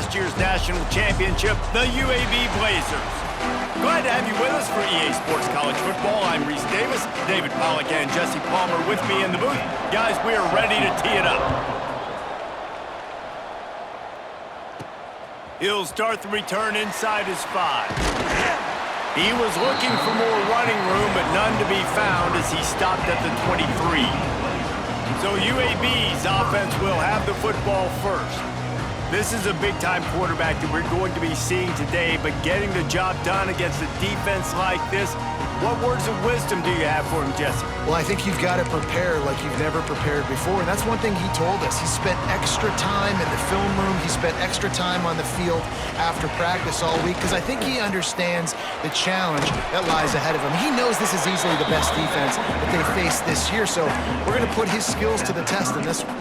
last year's national championship, the UAB Blazers. Glad to have you with us for EA Sports College Football. I'm Reese Davis, David Pollack, and Jesse Palmer with me in the booth. Guys, we are ready to tee it up. He'll start the return inside his 5. He was looking for more running room, but none to be found as he stopped at the 23. So UAB's offense will have the football first. This is a big-time quarterback that we're going to be seeing today, but getting the job done against a defense like this, what words of wisdom do you have for him, Jesse? Well, I think you've got to prepare like you've never prepared before, and that's one thing he told us. He spent extra time in the film room. He spent extra time on the field after practice all week because I think he understands the challenge that lies ahead of him. He knows this is easily the best defense that they face this year, so we're going to put his skills to the test in this one.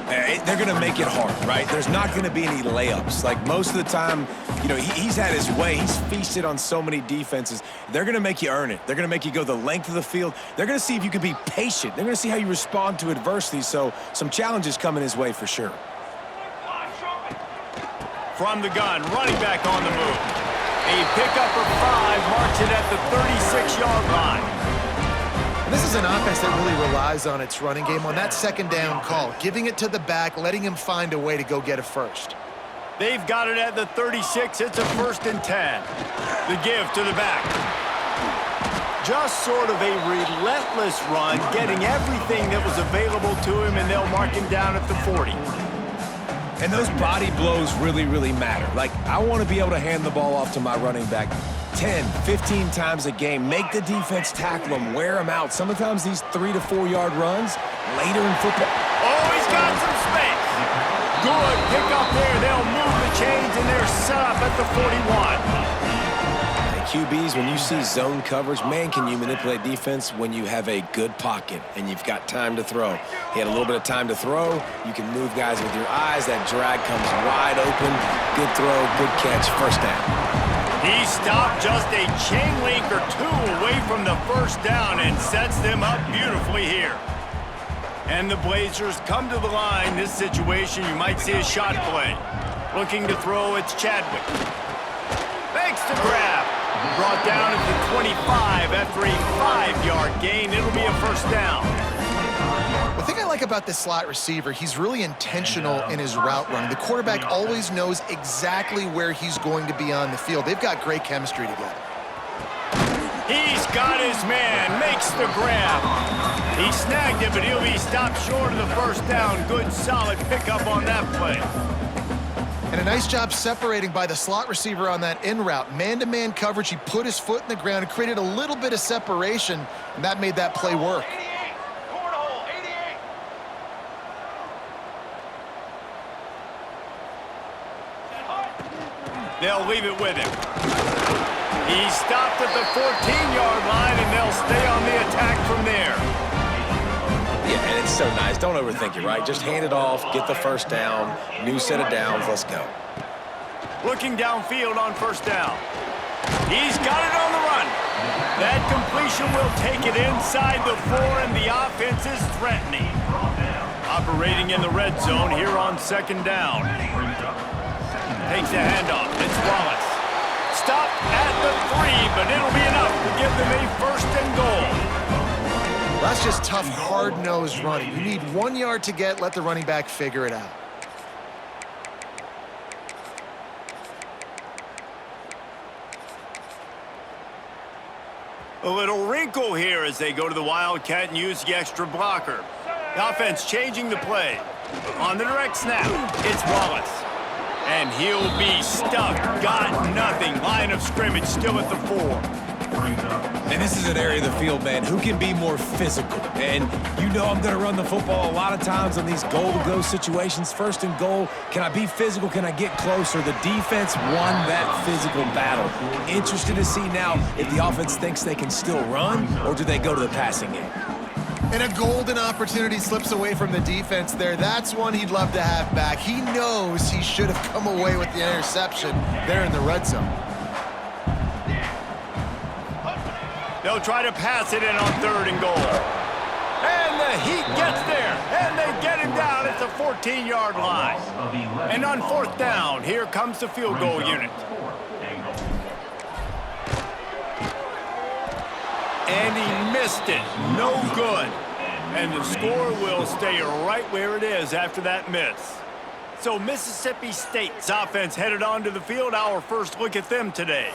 They're going to make it hard, right? There's not going to be any layups. Like most of the time, you know, he's had his way. He's feasted on so many defenses. They're going to make you earn it. They're going to make you go the length of the field. They're going to see if you can be patient. They're going to see how you respond to adversity. So some challenges coming his way for sure. From the gun, running back on the move. A pickup of 5 marks it at the 36-yard line. And this is an offense that really relies on its running game on that second down call, giving it to the back, letting him find a way to go get a first. They've got it at the 36. It's a 1st and 10. The give to the back. Just sort of a relentless run, getting everything that was available to him, and they'll mark him down at the 40. And those body blows really, really matter. Like, I want to be able to hand the ball off to my running back 10, 15 times a game. Make the defense tackle them, wear them out. Sometimes these 3 to 4 yard runs later in football. Oh, he's got some space. Good pick up there. They'll move the chains, and they're set up at the 41. QBs, when you see zone coverage, man, can you manipulate defense when you have a good pocket and you've got time to throw. He had a little bit of time to throw. You can move guys with your eyes. That drag comes wide open. Good throw, good catch, first down. He stopped just a chain link or 2 away from the first down and sets them up beautifully here. And the Blazers come to the line. This situation, you might see a shot play. Looking to throw, it's Chadwick. Makes the grab. Brought down at the 25 after a 5-yard gain. It'll be a first down. The thing I like about this slot receiver, he's really intentional in his route running. The quarterback always knows exactly where he's going to be on the field. They've got great chemistry together. He's got his man, makes the grab. He snagged it, but he'll be stopped short of the first down. Good, solid pickup on that play. And a nice job separating by the slot receiver on that in route. Man-to-man coverage, he put his foot in the ground and created a little bit of separation, and that made that play work. They'll leave it with him. He stopped at the 14-yard line, and they'll stay on the attack from there. Yeah, and it's so nice. Don't overthink it, right? Just hand it off, get the first down, new set of downs, let's go. Looking downfield on first down. He's got it on the run. That completion will take it inside the 4, and the offense is threatening. Operating in the red zone here on second down. Takes a handoff. It's Wallace. Stopped at the 3, but it'll be enough to give them a 1st and goal. That's just tough, hard-nosed running. You need 1 yard to get, let the running back figure it out. A little wrinkle here as they go to the Wildcat and use the extra blocker. The offense changing the play. On the direct snap, it's Wallace. And he'll be stuck. Got nothing. Line of scrimmage still at the 4. And this is an area of the field, man, who can be more physical. And you know I'm going to run the football a lot of times on these goal-to-go situations. 1st and goal, can I be physical? Can I get closer? The defense won that physical battle. Interested to see now if the offense thinks they can still run, or do they go to the passing game? And a golden opportunity slips away from the defense there. That's one he'd love to have back. He knows he should have come away with the interception there in the red zone. They'll try to pass it in on 3rd and goal. And the heat gets there, and they get him down at the 14-yard line. And on fourth down, here comes the field goal unit. And he missed it. No good. And the score will stay right where it is after that miss. So Mississippi State's offense headed onto the field. Our first look at them today.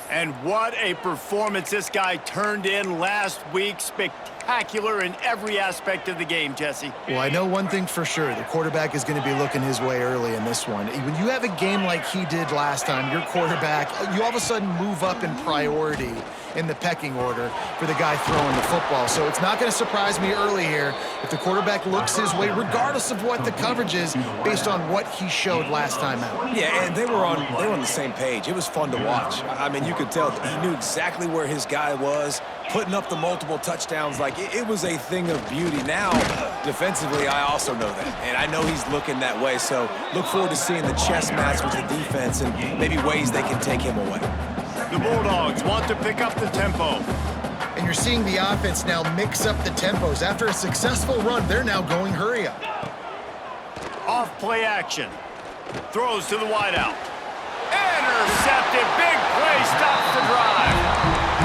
And what a performance this guy turned in last week. Spectacular in every aspect of the game, Jesse. Well, I know one thing for sure. The quarterback is going to be looking his way early in this one. When you have a game like he did last time, your quarterback, you all of a sudden move up in priority in the pecking order for the guy throwing the football. So it's not going to surprise me early here if the quarterback looks his way, regardless of what the coverage is, based on what he showed last time out. Yeah, and they were on the same page. It was fun to watch. I mean, you could tell he knew exactly where his guy was, putting up the multiple touchdowns. Like, it was a thing of beauty. Now, defensively, I also know that, and I know he's looking that way. So look forward to seeing the chess match with the defense and maybe ways they can take him away. The Bulldogs want to pick up the tempo. And you're seeing the offense now mix up the tempos. After a successful run, they're now going hurry up. Off play action. Throws to the wideout. Intercepted. Big play. Stops the drive.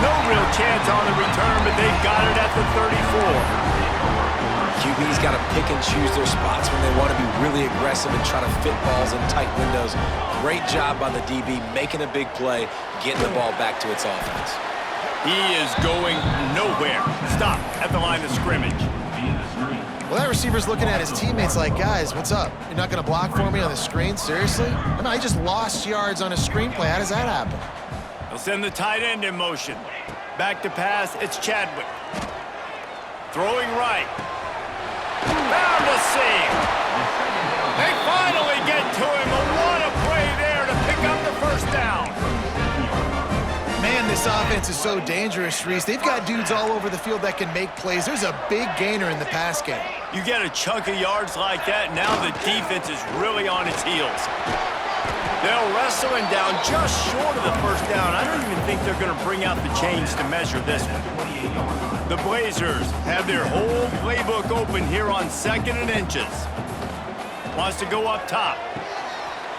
No real chance on the return, but they've got it at the 34. QB's got to pick and choose their spots when they want to be really aggressive and try to fit balls in tight windows. Great job by the DB making a big play, getting the ball back to its offense. He is going nowhere. Stop at the line of scrimmage. Well, that receiver's looking at his teammates like, guys, what's up? You're not going to block for me on the screen? Seriously? I mean, I just lost yards on a screenplay. How does that happen? They'll send the tight end in motion. Back to pass, it's Chadwick. Throwing right. Found a seam. They finally get to him. And what a play there to pick up the first down. Man, this offense is so dangerous, Reese. They've got dudes all over the field that can make plays. There's a big gainer in the pass game. You get a chunk of yards like that, now the defense is really on its heels. They'll wrestle him down just short of the first down. I don't even think they're going to bring out the chains to measure this one. The Blazers have their whole playbook open here on 2nd and inches. Wants to go up top.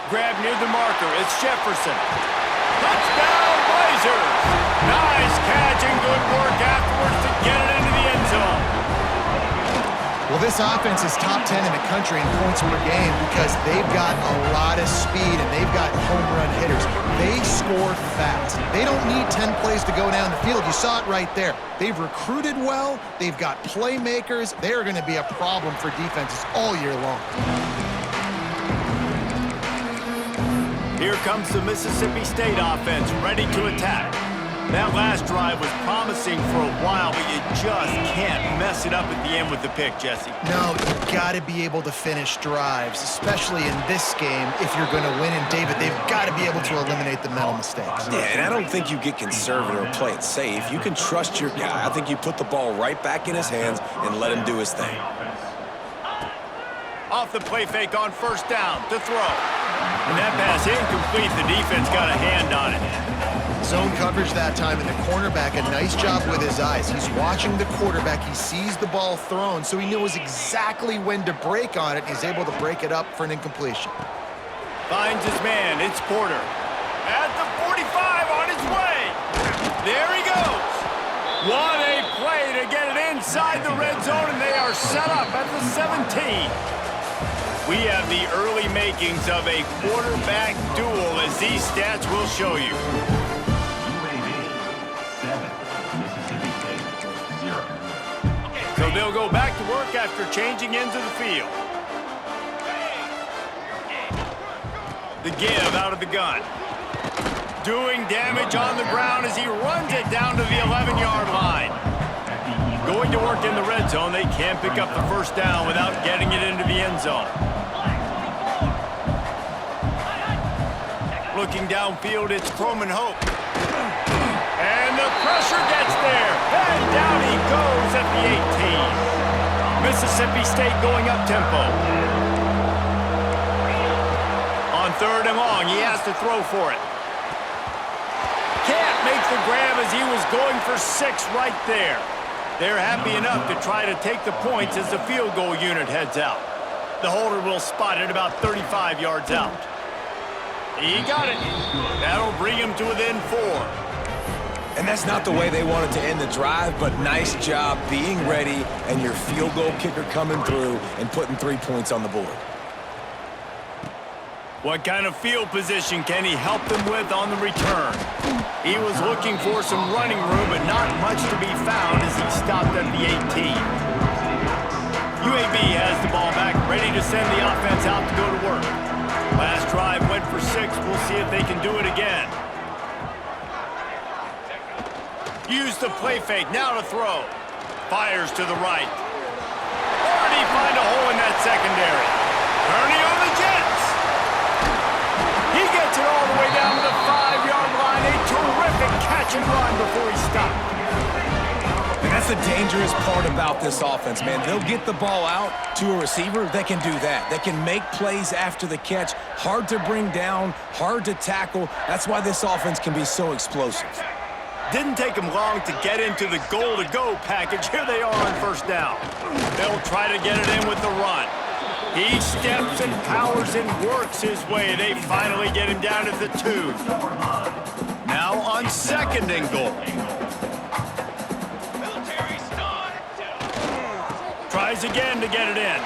Grab near the marker. It's Jefferson. Touchdown, Blazers! Nice catch and good work afterwards to get it into the end zone. Well, this offense is top 10 in the country in points per game because they've got a lot of speed and they've got home run hitters. They score fast. They don't need 10 plays to go down the field. You saw it right there. They've recruited well. They've got playmakers. They are going to be a problem for defenses all year long. Here comes the Mississippi State offense ready to attack. That last drive was promising for a while, but you just can't mess it up at the end with the pick, Jesse. No, you've got to be able to finish drives, especially in this game if you're going to win. And, David, they've got to be able to eliminate the mental mistakes. Yeah, and I don't think you get conservative or play it safe. You can trust your guy. I think you put the ball right back in his hands and let him do his thing. Off the play fake on first down to throw. And that pass incomplete. The defense got a hand on it. Zone coverage that time, and the cornerback, a nice job with his eyes. He's watching the quarterback. He sees the ball thrown, so he knows exactly when to break on it. He's able to break it up for an incompletion. Finds his man. It's Porter. At the 45 on his way. There he goes. What a play to get it inside the red zone, and they are set up at the 17. We have the early makings of a quarterback duel, as these stats will show you. UAB 7, Mississippi State 0. So they'll go back to work after changing into the field. The give out of the gun. Doing damage on the ground as he runs it down to the 11-yard line. Going to work in the red zone, they can't pick up the first down without getting it into the end zone. Looking downfield, it's Croman Hope. And the pressure gets there. And down he goes at the 18. Mississippi State going up tempo. On 3rd and long, he has to throw for it. Can't make the grab as he was going for 6 right there. They're happy enough to try to take the points as the field goal unit heads out. The holder will spot it about 35 yards out. He got it. That'll bring him to within 4. And that's not the way they wanted to end the drive, but nice job being ready and your field goal kicker coming through and putting 3 points on the board. What kind of field position can he help them with on the return? He was looking for some running room, but not much to be found as he stopped at the 18. UAB has the ball back, ready to send the offense out to go to work. Last drive went for 6. We'll see if they can do it again. Use the play fake, now to throw. Fires to the right. Already find a hole in that secondary. Ernie on the Jets. He gets it all the way down to the 5-yard line. A terrific catch and run before he stopped. And that's the dangerous part about this offense, man. They'll get the ball out to a receiver. They can do that. They can make plays after the catch. Hard to bring down, hard to tackle. That's why this offense can be so explosive. Didn't take him long to get into the goal-to-go package. Here they are on first down. They'll try to get it in with the run. He steps and powers and works his way. They finally get him down at the 2. Now on second and goal. Tries again to get it in.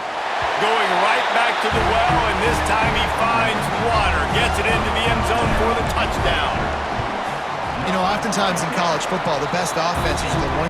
Going right back to the well, and this time he finds water. Gets it into the end zone for the touchdown. You know, oftentimes in college football, the best offenses are the ones.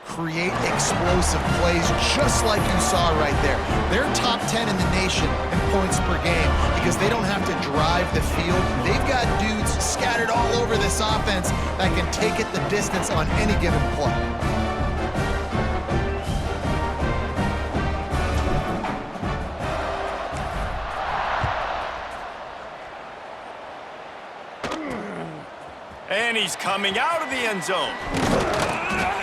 Create explosive plays just like you saw right there. They're top 10 in the nation in points per game because they don't have to drive the field. They've got dudes scattered all over this offense that can take it the distance on any given play. And he's coming out of the end zone.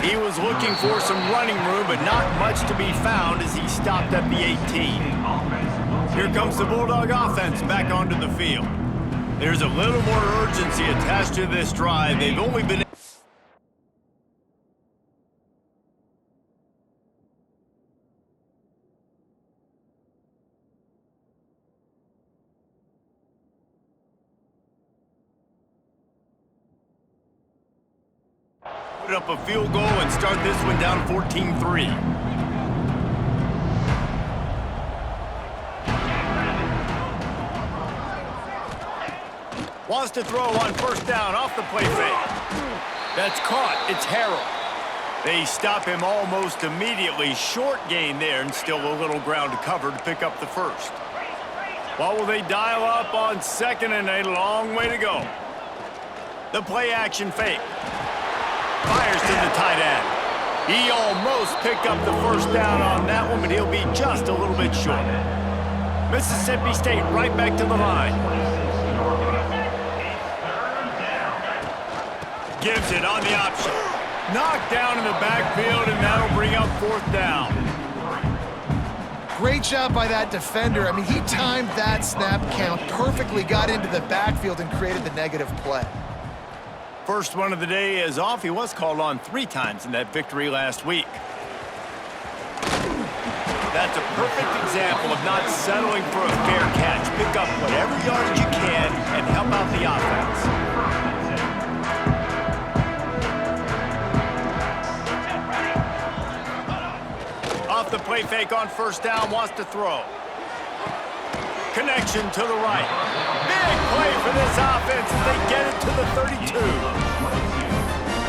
He was looking for some running room, but not much to be found as he stopped at the 18. Here comes the Bulldog offense back onto the field. There's a little more urgency attached to this drive. They've only been... Put up a field goal and start this one down 14-3. Wants to throw on first down off the play fake. That's caught. It's Harrell. They stop him almost immediately. Short gain there and still a little ground to cover to pick up the first. What will they dial up on second and a long way to go? The play action fake. Fires to the tight end. He almost picked up the first down on that one, but he'll be just a little bit short. Mississippi State right back to the line. Gives it on the option. Knocked down in the backfield, and that'll bring up fourth down. Great job by that defender. I mean, he timed that snap count perfectly, got into the backfield, and created the negative play. first one of the day is off. He was called on 3 times in that victory last week. That's a perfect example of not settling for a fair catch. Pick up whatever yardage you can and help out the offense. Off the play fake on first down, wants to throw. Connection to the right. Big play for this offense as they get it to the 32.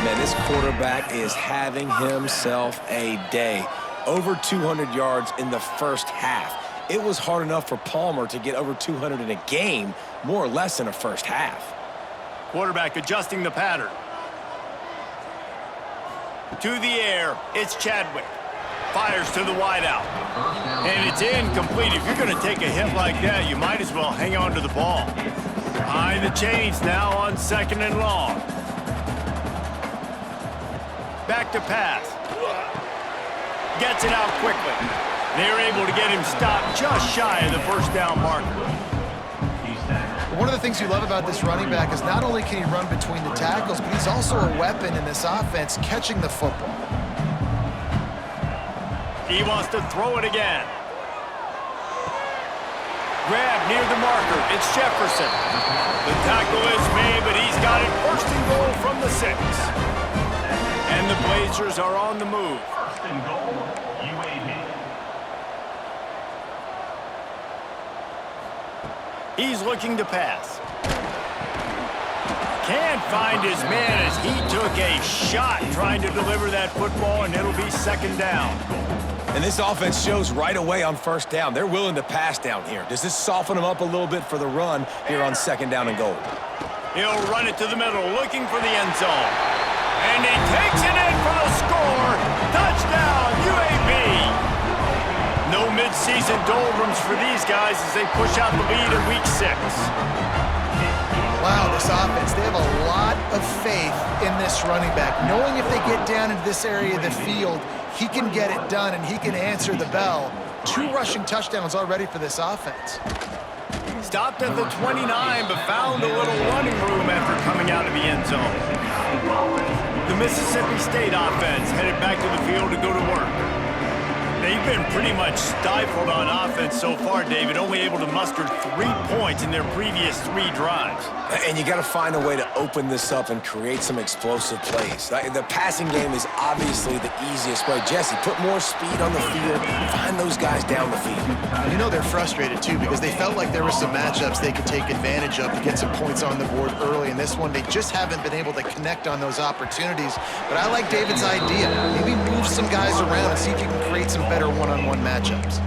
Man, this quarterback is having himself a day. Over 200 yards in the first half. It was hard enough for Palmer to get over 200 in a game, more or less in a first half. Quarterback adjusting the pattern. To the air, it's Chadwick. Fires to the wideout. And it's incomplete. If you're going to take a hit like that, you might as well hang on to the ball. Behind the chains now on 2nd and long. Back to pass. Gets it out quickly. They're able to get him stopped just shy of the first down marker. One of the things you love about this running back is not only can he run between the tackles, but he's also a weapon in this offense catching the football. He wants to throw it again. Grab near the marker. It's Jefferson. The tackle is made, but he's got it 1st and goal from the 6. And the Blazers are on the move. 1st and goal, UAB. He's looking to pass. Can't find his man as he took a shot trying to deliver that football, and it'll be 2nd down. And this offense shows right away on first down. They're willing to pass down here. Does this soften them up a little bit for the run here on 2nd down and goal? He'll run it to the middle, looking for the end zone. And he takes it in for the score. Touchdown, UAB. No midseason doldrums for these guys as they push out the lead in Week 6. Wow, this offense, they have a lot of faith in this running back. Knowing if they get down into this area of the field, he can get it done and he can answer the bell. 2 rushing touchdowns already for this offense. Stopped at the 29, but found a little running room after coming out of the end zone. The Mississippi State offense headed back to the field to go to work. They've been pretty much stifled on offense so far, David, only able to muster 3 points in their previous 3 drives. And you got to find a way to open this up and create some explosive plays. The passing game is obviously the easiest way. Jesse, put more speed on the field. Find those guys down the field. You know they're frustrated, too, because they felt like there were some matchups they could take advantage of to get some points on the board early. In this one, they just haven't been able to connect on those opportunities. But I like David's idea. Maybe move some guys around and see if you can create some better one-on-one matchups.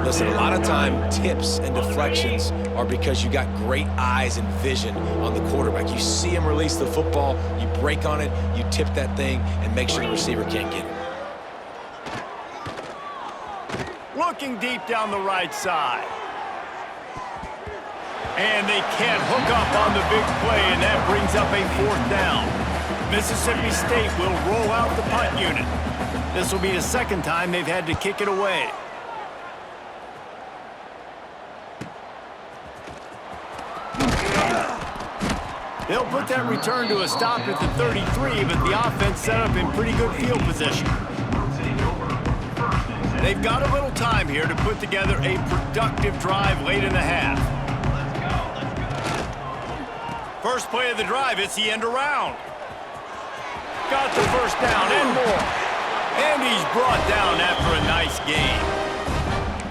Listen, a lot of time, tips and deflections are because you got great eyes and vision on the quarterback. You see him release the football, you break on it, you tip that thing, and make sure the receiver can't get it. Looking deep down the right side. And they can't hook up on the big play, and that brings up a 4th down. Mississippi State will roll out the punt unit. This will be the 2nd time they've had to kick it away. They'll put that return to a stop at the 33, but the offense set up in pretty good field position. They've got a little time here to put together a productive drive late in the half. First play of the drive, it's the end around. Got the first down and more. And he's brought down after a nice game.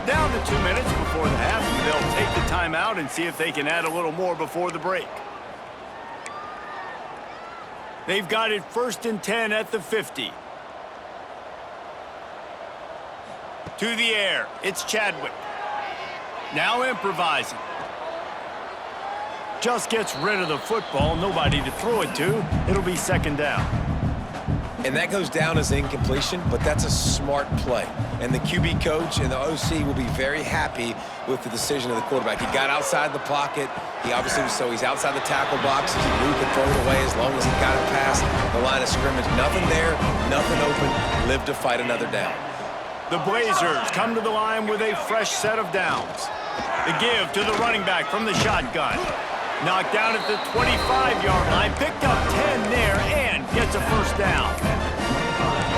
Down to 2 minutes before the half, and they'll take the timeout and see if they can add a little more before the break. They've got it 1st and 10 at the 50. To the air, it's Chadwick. Now improvising. Just gets rid of the football, nobody to throw it to. It'll be 2nd down. And that goes down as incompletion, but that's a smart play. And the QB coach and the OC will be very happy with the decision of the quarterback. He got outside the pocket. He obviously was, so he's outside the tackle box. He moved and throw it away as long as he got it past the line of scrimmage. Nothing there, nothing open. Live to fight another down. The Blazers come to the line with a fresh set of downs. The give to the running back from the shotgun. Knocked down at the 25-yard line, picked up 10 there, and gets a first down.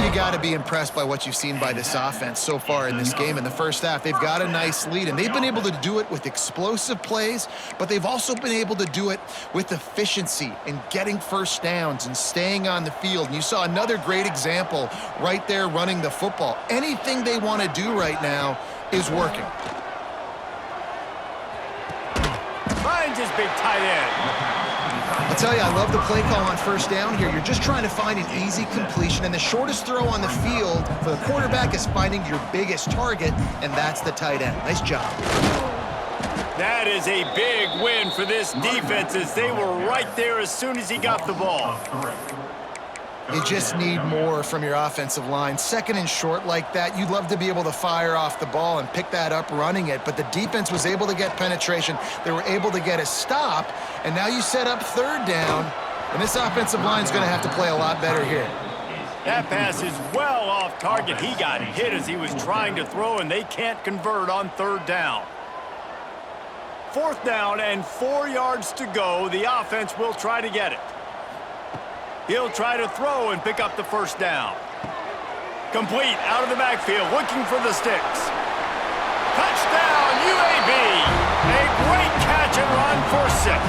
You got to be impressed by what you've seen by this offense so far in this game. In the first half, they've got a nice lead, and they've been able to do it with explosive plays, but they've also been able to do it with efficiency and getting first downs and staying on the field. And you saw another great example right there running the football. Anything they want to do right now is working. Finds his big tight end. I'll tell you, I love the play call on first down here. You're just trying to find an easy completion, and the shortest throw on the field for the quarterback is finding your biggest target, and that's the tight end. Nice job. That is a big win for this defense as they were right there as soon as he got the ball. You just need more from your offensive line. Second and short like that, you'd love to be able to fire off the ball and pick that up running it, but the defense was able to get penetration. They were able to get a stop, and now you set up third down, and this offensive line is going to have to play a lot better here. That pass is well off target. He got hit as he was trying to throw, and they can't convert on third down. Fourth down and 4 yards to go. The offense will try to get it. He'll try to throw and pick up the first down. Complete out of the backfield, looking for the sticks. Touchdown, UAB! A great catch and run for 6.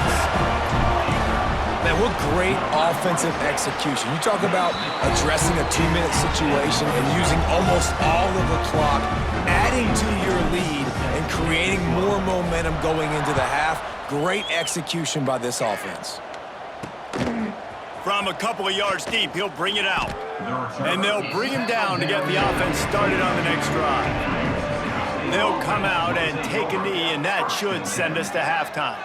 Man, what great offensive execution. You talk about addressing a 2-minute situation and using almost all of the clock, adding to your lead and creating more momentum going into the half. Great execution by this offense. From a couple of yards deep, he'll bring it out. And they'll bring him down to get the offense started on the next drive. They'll come out and take a knee, and that should send us to halftime.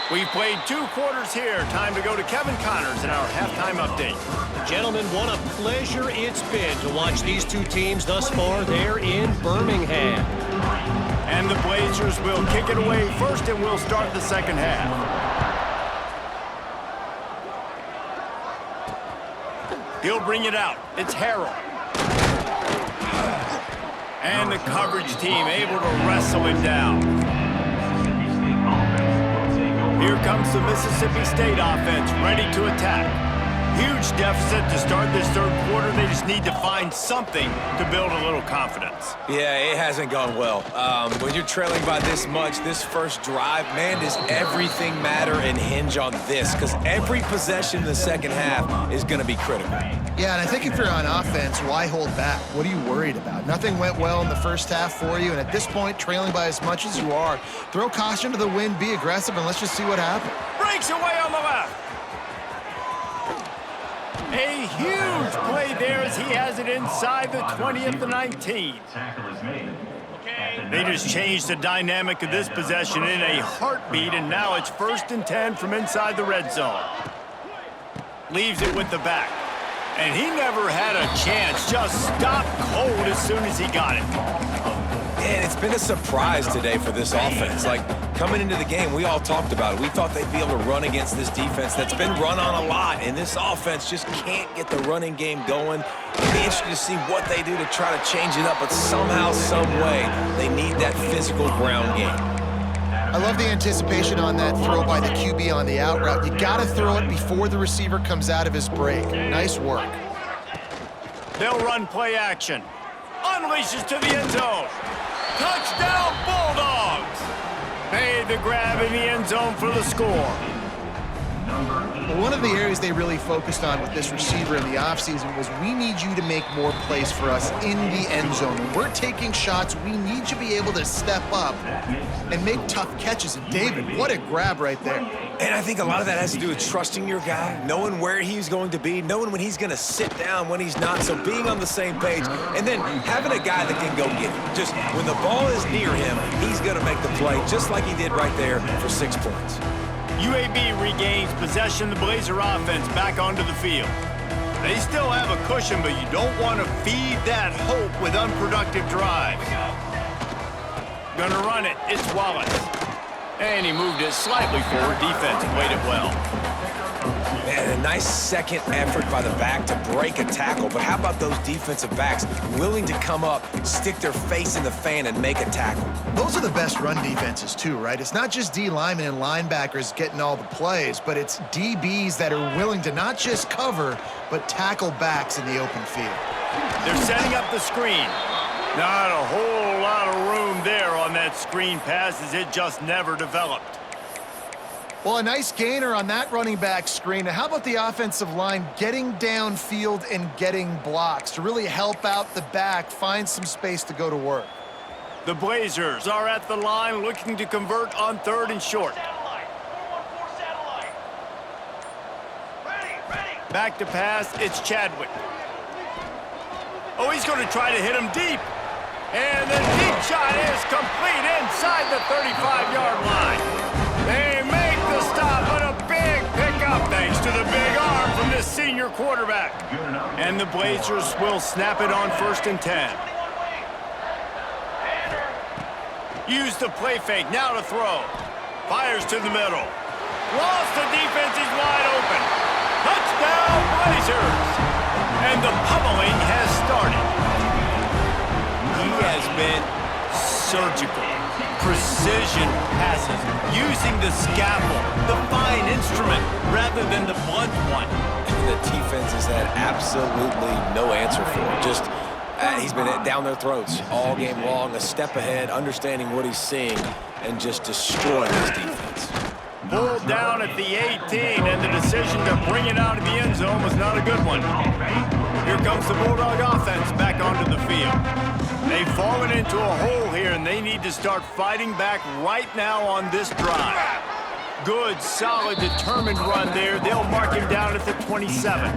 We've played 2 quarters here. Time to go to Kevin Connors in our halftime update. Gentlemen, what a pleasure it's been to watch these two teams thus far there in Birmingham. And the Blazers will kick it away first, and we'll start the second half. He'll bring it out. It's Harrell. And the coverage team able to wrestle him down. Here comes the Mississippi State offense, ready to attack. Huge deficit to start this third quarter. They just need to find something to build a little confidence. Yeah, it hasn't gone well. When you're trailing by this much, this first drive, man, does everything matter and hinge on this, because every possession in the second half is going to be critical. Yeah, and I think if you're on offense, why hold back? What are you worried about? Nothing went well in the first half for you, and at this point, trailing by as much as you are, throw caution to the wind, be aggressive, and let's just see what happens. Breaks away on the left. A huge play there as he has it inside the 20 at the 19. They just changed the dynamic of this possession in a heartbeat, and now it's 1st and 10 from inside the red zone. Leaves it with the back. And he never had a chance, just stopped cold as soon as he got it. Man, it's been a surprise today for this offense. Like, coming into the game, we all talked about it. We thought they'd be able to run against this defense that's been run on a lot, and this offense just can't get the running game going. It'll be interesting to see what they do to try to change it up, but somehow, some way, they need that physical ground game. I love the anticipation on that throw by the QB on the out route. You got to throw it before the receiver comes out of his break. Nice work. They'll run play action. Unleashes to the end zone. Touchdown, Bulldogs! Made the grab in the end zone for the score. Well, one of the areas they really focused on with this receiver in the offseason was we need you to make more plays for us in the end zone. When we're taking shots, we need you to be able to step up and make tough catches. And David, what a grab right there. And I think a lot of that has to do with trusting your guy, knowing where he's going to be, knowing when he's going to sit down, when he's not, so being on the same page, and then having a guy that can go get it. Just when the ball is near him, he's going to make the play, just like he did right there for 6 points. UAB regains possession of the Blazer offense back onto the field. They still have a cushion, but you don't want to feed that hope with unproductive drives. Gonna run it. It's Wallace. And he moved it slightly forward. Defense played it well. Man, a nice second effort by the back to break a tackle. But how about those defensive backs willing to come up, stick their face in the fan, and make a tackle? Those are the best run defenses too, right? It's not just D linemen and linebackers getting all the plays, but it's DBs that are willing to not just cover, but tackle backs in the open field. They're setting up the screen. Not a whole lot of room there on that screen pass as it just never developed. Well, a nice gainer on that running back screen. Now, how about the offensive line getting downfield and getting blocks to really help out the back, find some space to go to work? The Blazers are at the line looking to convert on 3rd and short. Back to pass, it's Chadwick. Oh, he's going to try to hit him deep. And the deep shot is complete inside the 35-yard line. They make the stop, but a big pickup thanks to the big arm from this senior quarterback. And the Blazers will snap it on 1st and 10. Use the play fake, now to throw. Fires to the middle. Lost the defense, he's wide open. Touchdown, Blazers! And the pummeling has started. He has been surgical. Precision passes, using the scalpel, the fine instrument, rather than the blunt one. The defense has had absolutely no answer for it. Just, he's been down their throats all game long, a step ahead, understanding what he's seeing, and just destroying his defense. Pulled down at the 18, and the decision to bring it out of the end zone was not a good one. Here comes the Bulldog offense back onto the field. They've fallen into a hole here, and they need to start fighting back right now on this drive. Good, solid, determined run there. They'll mark him down at the 27.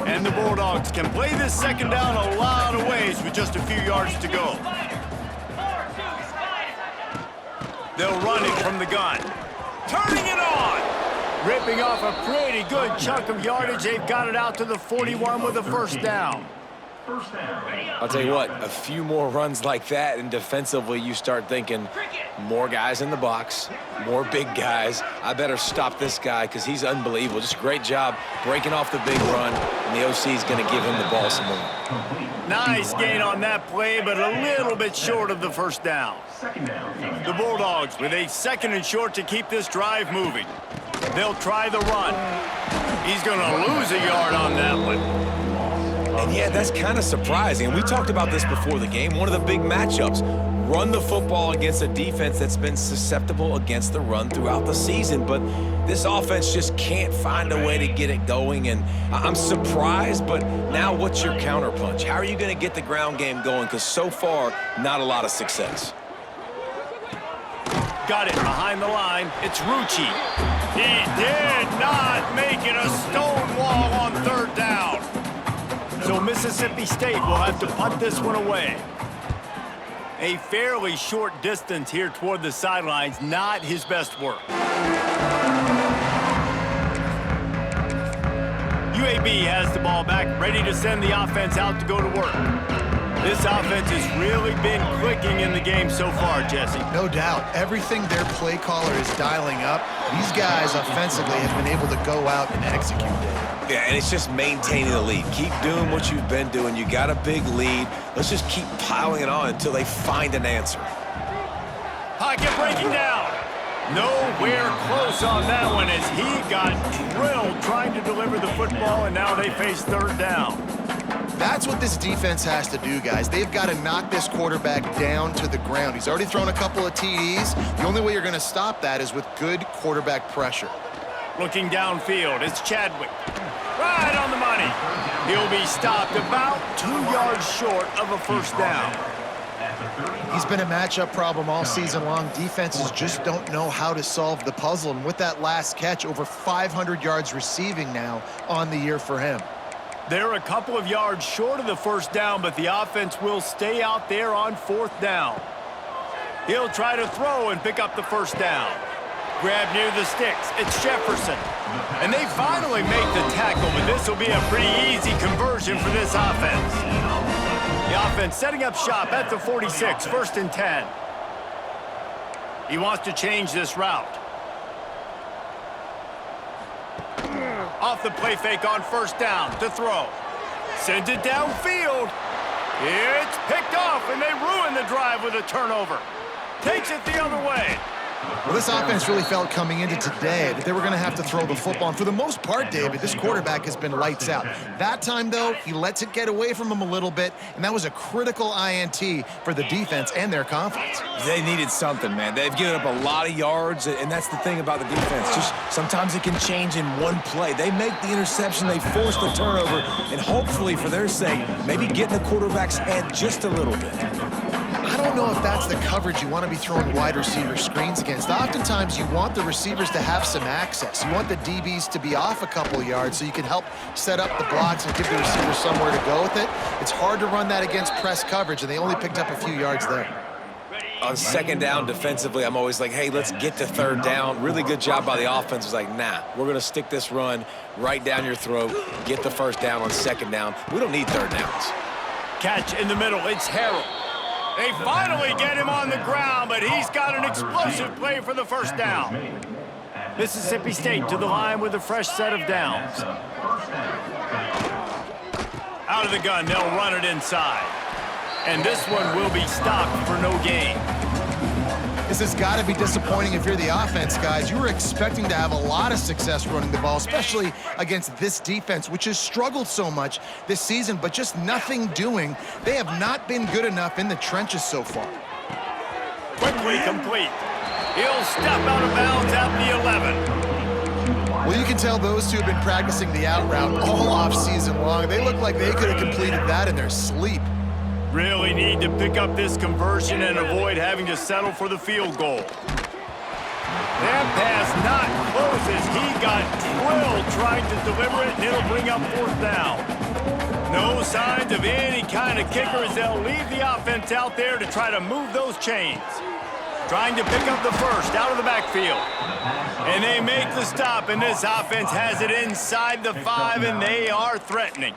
And the Bulldogs can play this second down a lot of ways with just a few yards to go. They'll run it from the gun. Turning it on! Ripping off a pretty good chunk of yardage. They've got it out to the 41 with a first down. I'll tell you what, a few more runs like that, and defensively you start thinking more guys in the box, more big guys. I better stop this guy because he's unbelievable. Just a great job breaking off the big run, and the OC is going to give him the ball some more. Nice gain on that play, but a little bit short of the first down. The Bulldogs with a 2nd and short to keep this drive moving. They'll try the run. He's going to lose a yard on that one. And yeah, that's kind of surprising. We talked about this before the game. One of the big matchups. Run the football against a defense that's been susceptible against the run throughout the season. But this offense just can't find a way to get it going. And I'm surprised, but now what's your counterpunch? How are you going to get the ground game going? Because so far, not a lot of success. Got it behind the line. It's Rucci. He did not make it a stone wall on 3rd down. So Mississippi State will have to punt this one away. A fairly short distance here toward the sidelines, not his best work. UAB has the ball back, ready to send the offense out to go to work. This offense has really been clicking in the game so far, Jesse. No doubt. Everything their play caller is dialing up, these guys offensively have been able to go out and execute it. Yeah, and it's just maintaining the lead. Keep doing what you've been doing. You got a big lead. Let's just keep piling it on until they find an answer. Pocket breaking down. Nowhere close on that one as he got drilled trying to deliver the football, and now they face 3rd down. That's what this defense has to do, guys. They've got to knock this quarterback down to the ground. He's already thrown a couple of TDs. The only way you're going to stop that is with good quarterback pressure. Looking downfield, it's Chadwick. Right on the money. He'll be stopped about 2 yards short of a first down. He's been a matchup problem all season long. Defenses just don't know how to solve the puzzle. And with that last catch, over 500 yards receiving now on the year for him. They're a couple of yards short of the first down, but the offense will stay out there on 4th down. He'll try to throw and pick up the first down. Grab near the sticks. It's Jefferson. And they finally make the tackle, but this will be a pretty easy conversion for this offense. The offense setting up shop at the 46, 1st and 10. He wants to change this route. Off the play fake on first down to throw. Sends it downfield. It's picked off, and they ruin the drive with a turnover. Takes it the other way. Well, this offense really felt coming into today that they were going to have to throw the football. And for the most part, David, this quarterback has been lights out. That time, though, he lets it get away from him a little bit, and that was a critical INT for the defense and their confidence. They needed something, man. They've given up a lot of yards, and that's the thing about the defense. Just sometimes it can change in one play. They make the interception, they force the turnover, and hopefully, for their sake, maybe get in the quarterback's head just a little bit. I don't know if that's the coverage you want to be throwing wide receiver screens against. Oftentimes, you want the receivers to have some access. You want the DBs to be off a couple of yards so you can help set up the blocks and give the receiver somewhere to go with it. It's hard to run that against press coverage, and they only picked up a few yards there. On second down defensively, I'm always like, hey, let's get to third down. Really good job by the offense. It's like, nah, we're going to stick this run right down your throat, get the first down on second down. We don't need third downs. Catch in the middle. It's Harrell. They finally get him on the ground, but he's got an explosive play for the first down. Mississippi State to the line with a fresh set of downs. Out of the gun, they'll run it inside. And this one will be stopped for no gain. This has got to be disappointing if you're the offense, guys. You were expecting to have a lot of success running the ball, especially against this defense, which has struggled so much this season, but just nothing doing. They have not been good enough in the trenches so far. Quickly complete. He'll step out of bounds at the 11. Well, you can tell those two have been practicing the out route all off season long. They look like they could have completed that in their sleep. Really need to pick up this conversion and avoid having to settle for the field goal. That pass not close as he got drilled trying to deliver it, and it'll bring up fourth down. No signs of any kind of kicker as they'll leave the offense out there to try to move those chains. Trying to pick up the first out of the backfield. And they make the stop, and this offense has it inside the 5, and they are threatening.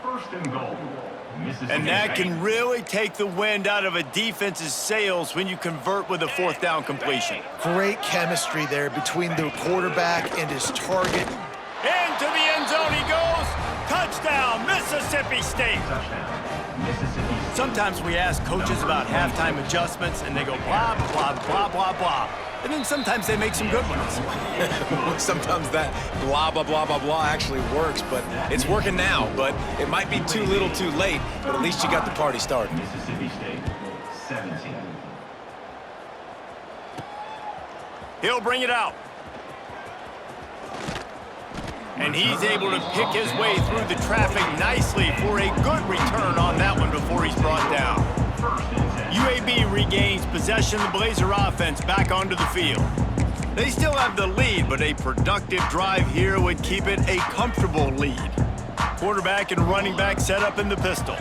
And that can really take the wind out of a defense's sails when you convert with a fourth down completion. Great chemistry there between the quarterback and his target. Into the end zone he goes. Touchdown, Mississippi State. Sometimes we ask coaches about halftime adjustments, and they go blah, blah, blah, blah, blah. And then sometimes they make some good ones. Sometimes that blah, blah, blah, blah, blah actually works, but it's working now. But it might be too little too late, but at least you got the party started. Mississippi State, 17. He'll bring it out. And he's able to pick his way through the traffic nicely for a good return on that one before he's brought down. UAB regains possession of the Blazer offense back onto the field. They still have the lead, but a productive drive here would keep it a comfortable lead. Quarterback and running back set up in the pistol.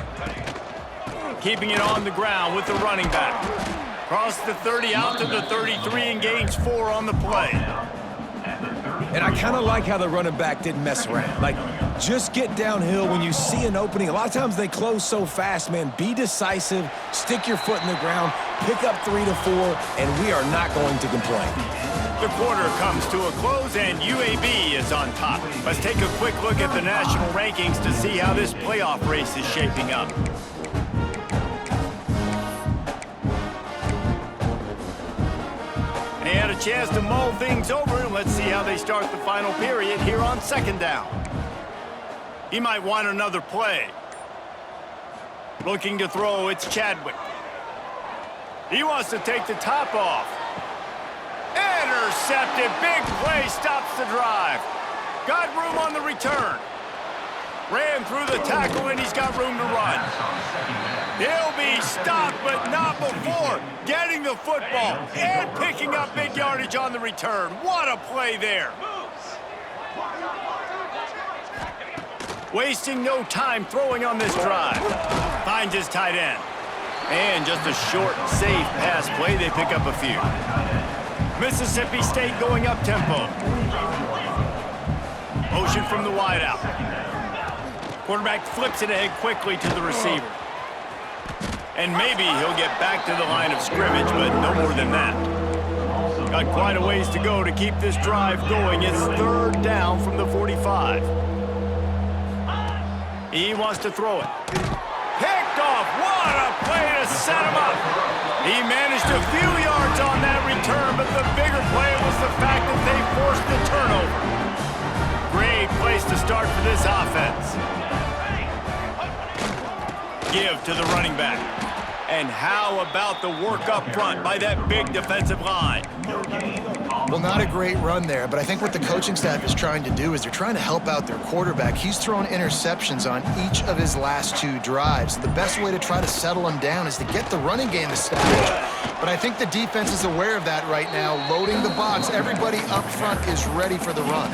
Keeping it on the ground with the running back. Cross the 30 out to the 33 and gains 4 on the play. And I kind of like how the running back didn't mess around. Like, just get downhill when you see an opening. A lot of times they close so fast, man. Be decisive, stick your foot in the ground, pick up 3 to 4, and we are not going to complain. The quarter comes to a close, and UAB is on top. Let's take a quick look at the national rankings to see how this playoff race is shaping up. They had a chance to mull things over, and let's see how they start the final period here on second down. He might want another play. Looking to throw, it's Chadwick. He wants to take the top off. Intercepted, big play, stops the drive. Got room on the return. Ran through the tackle, and he's got room to run. He'll be stopped, but not before getting the football and picking up big yardage on the return. What a play there. Wasting no time throwing on this drive. Finds his tight end. And just a short, safe pass play. They pick up a few. Mississippi State going up tempo. Motion from the wideout. Quarterback flips it ahead quickly to the receiver. And maybe he'll get back to the line of scrimmage, but no more than that. Got quite a ways to go to keep this drive going. It's third down from the 45. He wants to throw it. Picked off. What a play to set him up. He managed a few yards on that return, but the bigger play was the fact that they forced the turnover. Great place to start for this offense. Give to the running back. And how about the work up front by that big defensive line? Well, not a great run there, but I think what the coaching staff is trying to do is they're trying to help out their quarterback. He's thrown interceptions on each of his last 2 drives. The best way to try to settle him down is to get the running game established. But I think the defense is aware of that right now, loading the box. Everybody up front is ready for the run.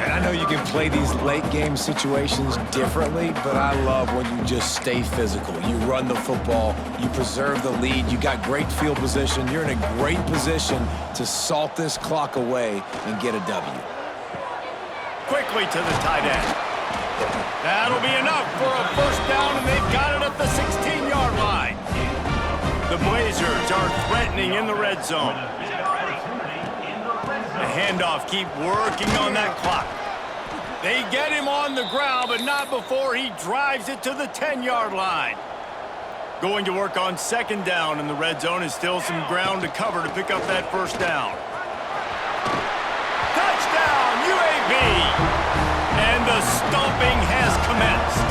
And I know you can play these late-game situations differently, but I love when you just stay physical. You run the football, you preserve the lead, you got great field position. You're in a great position to salt this clock away and get a W. Quickly to the tight end. That'll be enough for a first down, and they've got it at the 16-yard line. The Blazers are threatening in the red zone. The handoff, keep working on that clock. They get him on the ground, but not before he drives it to the 10-yard line. Going to work on second down in the red zone is still some ground to cover to pick up that first down. Touchdown, UAB! And the stomping has commenced.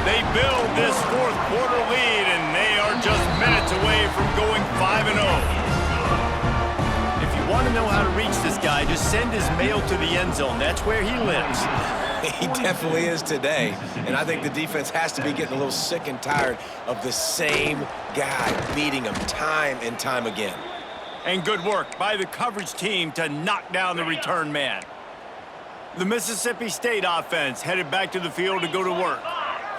They build this fourth quarter lead, and they are just minutes away from going 5-0. Want to know how to reach this guy, just send his mail to the end zone. That's where he lives. He definitely is today. And I think the defense has to be getting a little sick and tired of the same guy beating him time and time again. And good work by the coverage team to knock down the return man. The Mississippi State offense headed back to the field to go to work.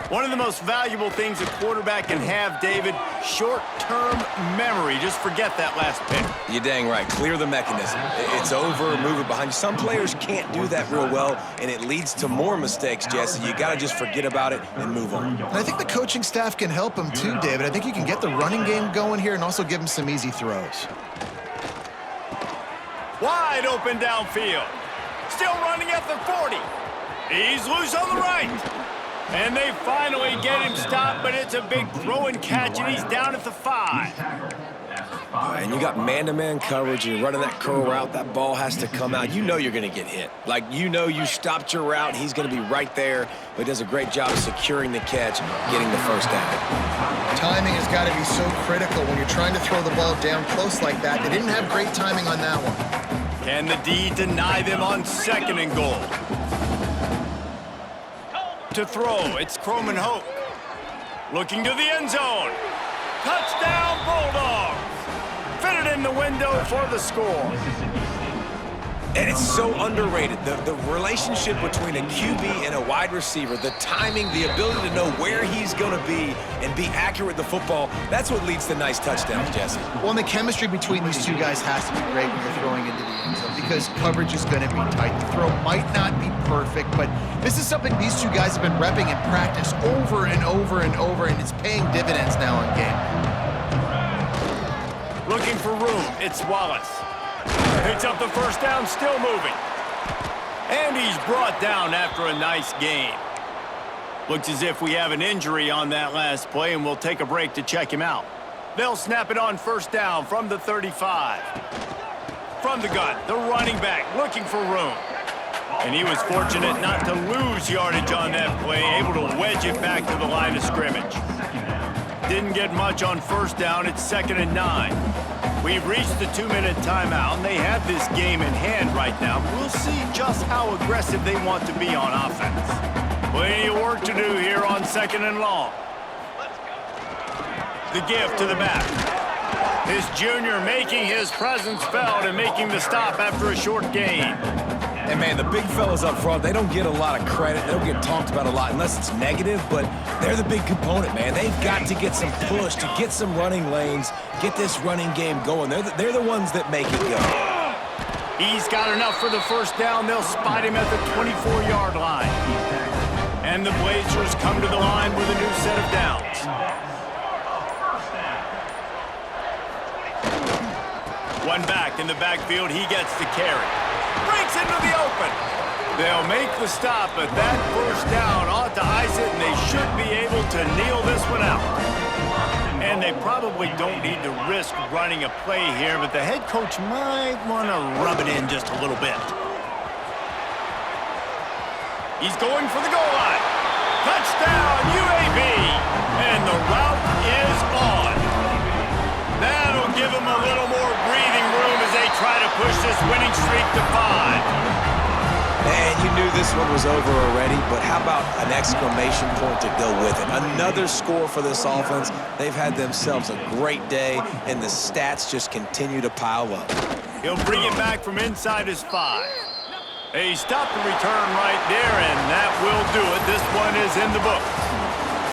One of the most valuable things a quarterback can have, David, short-term memory. Just forget that last pick. You're dang right. Clear the mechanism. It's over, move it behind you. Some players can't do that real well, and it leads to more mistakes, Jesse. You got to just forget about it and move on. And I think the coaching staff can help him too, David. I think you can get the running game going here and also give him some easy throws. Wide open downfield. Still running at the 40. He's loose on the right. And they finally get him stopped, but it's a big throw and catch, and he's down at the 5. And you got man-to-man coverage. You're running that curl route. That ball has to come out. You know you're going to get hit. Like, you know you stopped your route. He's going to be right there, but does a great job of securing the catch, getting the first down. Timing has got to be so critical when you're trying to throw the ball down close like that. They didn't have great timing on that one. Can the D deny them on second and goal? To throw, it's Croman Hoke. Looking to the end zone. Touchdown, Bulldogs! Fitted in the window for the score. And it's so underrated. The relationship between a QB and a wide receiver, the timing, the ability to know where he's going to be and be accurate with the football, that's what leads to nice touchdowns, Jesse. Well, and the chemistry between these two guys has to be great when you're throwing into the end zone because coverage is going to be tight. The throw might not be perfect, but this is something these two guys have been repping in practice over and over and over, and it's paying dividends now in game. Looking for room, it's Wallace. Picks up the first down, still moving. And he's brought down after a nice gain. Looks as if we have an injury on that last play, and we'll take a break to check him out. They'll snap it on first down from the 35. From the gun, the running back looking for room. And he was fortunate not to lose yardage on that play, able to wedge it back to the line of scrimmage. Didn't get much on first down, it's 2nd and 9. We've reached the 2-minute timeout, and they have this game in hand right now. We'll see just how aggressive they want to be on offense. Plenty of work to do here on 2nd and long. The give to the back. His junior making his presence felt and making the stop after a short gain. And, man, the big fellas up front, they don't get a lot of credit. They don't get talked about a lot unless it's negative, but they're the big component, man. They've got to get some push, to get some running lanes, get this running game going. They're the ones that make it go. He's got enough for the first down. They'll spot him at the 24-yard line. And the Blazers come to the line with a new set of downs. One back in the backfield. He gets the carry. Breaks into the open. They'll make the stop, but that first down ought to ice it, and they should be able to kneel this one out. And they probably don't need to risk running a play here, but the head coach might want to rub it in just a little bit. He's going for the goal line. Touchdown, UAB! And the route is on. That'll give them a little more breathing room as they try to push this winning streak to 5. And you knew this one was over already, but how about an exclamation point to go with it? Another score for this offense. They've had themselves a great day, and the stats just continue to pile up. He'll bring it back from inside his 5. He stopped the return right there, and that will do it. This one is in the books.